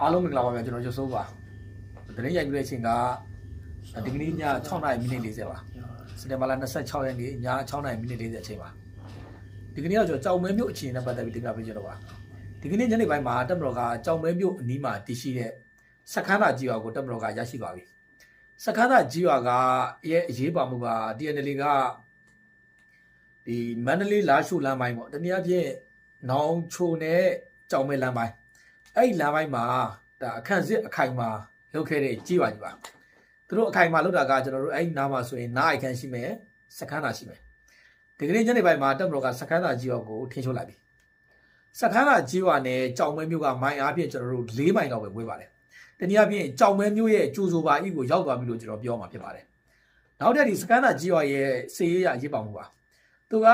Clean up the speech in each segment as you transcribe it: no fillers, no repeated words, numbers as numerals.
အားလုံးမင်္ဂလာပါဗျာကျွန်တော်ရုပ်စိုးပါသတင်းရိုက်ပြတဲ့အချိန်ကဒီကနေ့ည6:40ပါစက်တင်ဘာလ26ရက်နေ့ည6:40အချိန်ပါဒီကနေ့တော့ကျွန်တော်ကြောင်မဲမြို့အခြေအနေနဲ့ပတ်သက်ပြီးတင်ပြပေးကြတော့ပါဒီကနေ့ညနေပိုင်းမှာတပ်မတော်ကကြောင်မဲမြို့အနီးမှာတည်ရှိတဲ့စခန်းသာကြီးရွာကိုတပ်မတော်ကရရှိသွားပြီစခန်းသာကြီးရွာကရဲ့အရေးပါမှုက TNL ကဒီမန္တလေးလာရှိုးလမ်းပိုင်းပေါ့တနည်းအားဖြင့်နောင်ချိုနဲ့ကြောင်မဲလမ်းပိုင်းအဲ့ဒီလမ်းပိုင်းမှာဒါအခန့်စစ်အခိုင်မှာလုပ်ခဲ့တဲ့ကြီးပါကြီးပါသူတို့အခိုင်မှာလုပ်တာကကျွန်တော်တို့အဲ့ဒီနားမှာဆိုရင်နားအိုက်ခန်းရှိမယ်စခန်းသာရှိမယ်ဒီကနေ့ညနေပိုင်းမှာတပ်မတော်ကစခန်းသာကြီးရွာကိုထင်းချိုးလိုက်ပြီစခန်းသာကြီးရွာနဲ့ကြောင်မဲမြို့ကမိုင်အားဖြင့်ကျွန်တော်တို့4မိုင်လောက်ပဲဝေးပါတယ်တနည်းအားဖြင့်ကြောင်မဲမြို့ရဲ့ကျိုးဆိုပါဤကိုရောက်သွားပြီလို့ကျွန်တော်ပြောမှာဖြစ်ပါတယ်နောက်ထပ်ဒီစခန်းသာကြီးရွာရဲ့စေရေးရရေးပေါမှုပါသူက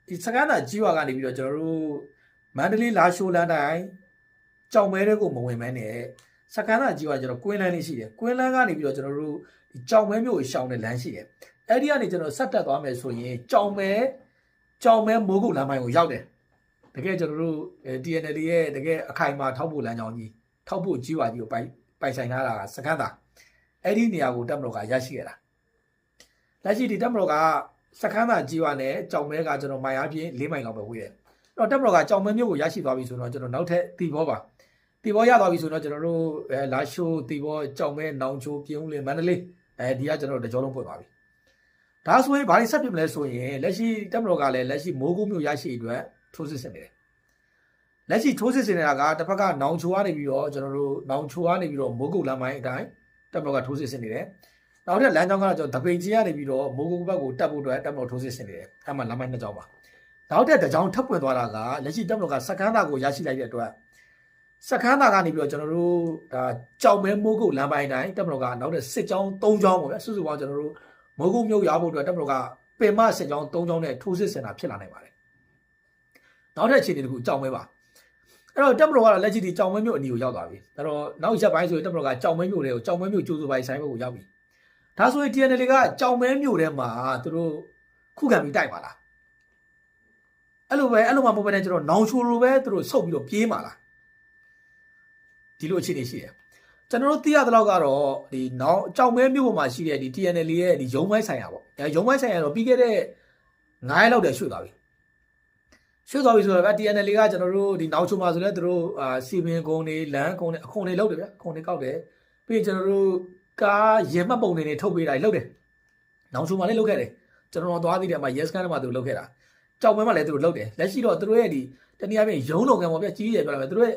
ဒီစခန်းသာကြီးရွာကနေပြီးတော့ကျွန်တော်တို့မန္တလေးလာရှိုးလမ်းတိုင်းကြောင်မဲတွေကိုမဝင်မဲနဲ့စခန်းသာကြီးကကျွန်တော်ကွင်းလန်းလေးရှိတယ်ကွင်းလန်းကနေပြီးတော့ကျွန်တော်တို့ဒီကြောင်မဲမျိုးကိုရှောင်းတဲ့လမ်းရှိတယ်အဲ့ဒီကနေကျွန်တော်ဆက်တက်သွားမယ်ဆိုရင်ကြောင်မဲမိုးကုတ်လမ်းပိုင်းကိုရောက်တယ်တကယ်ကျွန်တော်တို့ TNL ရဲ့တကယ်အခိုင်အမာထောက်ဖို့လမ်းကြောင်းကြီးထောက်ဖို့ကြီးဝါကြီးကိုပိုင်ဆိုင်ထားတာကစခန်းသာအဲ့ဒီနေရာကိုတပ်မတော်ကရရှိခဲ့တာလက်ရှိဒီတပ်မတော်ကစခန်းသာကြီးဝါနဲ့ကြောင်မဲကကျွန်တော်မိုင်အားဖြင့်4မိုင်လောက်ပဲဝေးတယ်အဲ့တော့တပ်မတော်ကကြောင်မဲမျိုးကိုရရှိသွားပြီဆိုတော့ကျွန်တော်နောက်ထပ်တီဘောပါတီဘောရသွားပြီဆိုတော့ကျွန်တော်တို့လာရှိုးတီဘောကြောင်မဲနောင်ချိုပြင်းဦးလင်းမန္တလေးဒီကကျွန်တော်တို့တကြောလုံးပွင့်သွားပြီဒါဆိုရင်ဘာတွေဆက်ပြမလဲဆိုရင်လက်ရှိတပ်မတော်ကလည်းလက်ရှိမိုးကုတ်မြို့ရရှိအတွက်ထိုးစစ်ဆင်နေတယ်လက်ရှိထိုးစစ်ဆင်နေတာကတစ်ဖက်ကနောင်ချိုကနေပြီးတော့ကျွန်တော်တို့နောင်ချိုကနေပြီးတော့မိုးကုတ်လမ်းပိုင်းအတိုင်းတပ်မတော်ကထိုးစစ်ဆင်နေတယ်နောက်ထပ်လမ်းကြောင်းကတော့ကျွန်တော်တပိန်ကြီးကနေပြီးတော့မိုးကုတ်ဘက်ကိုတက်ဖို့အတွက်တပ်မတော်ထိုးစစ်ဆင်နေတယ်အဲ့မှာလမ်းပိုင်းနှစ်ကြောင်းပါနောက်ထပ်တစ်ကြောင်းထပ်ပွင့်သွားတာကလက်ရှိတပ်မတော်ကစကန်းသားကိုရရှိလိုက်တဲ့အတွက်စခန်းသားကနေပြီးတော့ကျွန်တော်တို့ဒါကြောင်မဲမိုးကုတ်လမ်းပိုင်းတိုင်းတပ်မတော်ကနောက်တဲ့စစ်ကြောင်း3ကြောင်းပေါ့ဗျာစုစုပေါင်းကျွန်တော်တို့မိုးကုတ်မြို့ရောက်ဖို့အတွက်တပ်မတော်ကပင်မစစ်ကြောင်း3ကြောင်းနဲ့ထိုးစစ်ဆင်တာဖြစ်လာနိုင်ပါတယ်နောက်တဲ့အခြေအနေတခုကြောင်မဲပါအဲ့တော့တပ်မတော်ကတော့လက်ရှိဒီကြောင်မဲမြို့အနီးကိုရောက်သွားပြီအဲ့တော့နောက်ရက်ပိုင်းဆိုရင်တပ်မတော်ကကြောင်မဲမြို့တွေကိုကြောင်မဲမြို့ကျိုးစုပိုင်းဆိုင်ဘက်ကိုရောက်ပြီဒါဆိုရင် TNL ကကြောင်မဲမြို့ထဲမှာသူတို့ခုခံပြီးတိုက်ပါလားအဲ့လိုမှမဟုတ်ဘဲနဲ့ကျွန်တော်နောင်ချိုလိုပဲသူတို့ဆုတ်ပြီးတော့ပြေးမှာလားဒီလိုအခြေအနေရှိတယ်ကျွန်တော်တို့သိရတဲ့လောက်ကတော့ဒီနောက်ကြောင်မဲမြို့ပေါ်မှာရှိတဲ့ဒီ TNL ရဲ့ဒီရုံးပိုင်းဆိုင်ရာပေါ့ရုံးပိုင်းဆိုင်ရာတော့ပြီးခဲ့တဲ့9ရက်လောက်တည်းရွှေ့သွားပြီဆိုတော့ TNL ကကျွန်တော်တို့ဒီနောက်ချုံမှာဆိုလဲသူတို့စီမင်းကုန်းတွေလမ်းကုန်းတွေအခွန်တွေလောက်တယ်ဗျအခွန်တွေကောက်တယ်ပြီးရင်ကျွန်တော်တို့ကားရင်မှတ်ပုံတွေထုတ်ပေးတာလောက်တယ်နောက်ချုံမှာလည်းလောက်ခဲ့တယ်ကျွန်တော်သွားသေးတယ်မှာ yes ကန်းမှာသူတို့လောက်ခဲ့တာကြောင်မဲမှာလည်းသူတို့လောက်တယ်လက်ရှိတော့သူတို့ရဲ့ဒီတနည်းအားဖြင့်ရုံးလုပ်ငန်းပေါ့ဗျကြီးရယ်ပြောလာမယ်သူတို့ရဲ့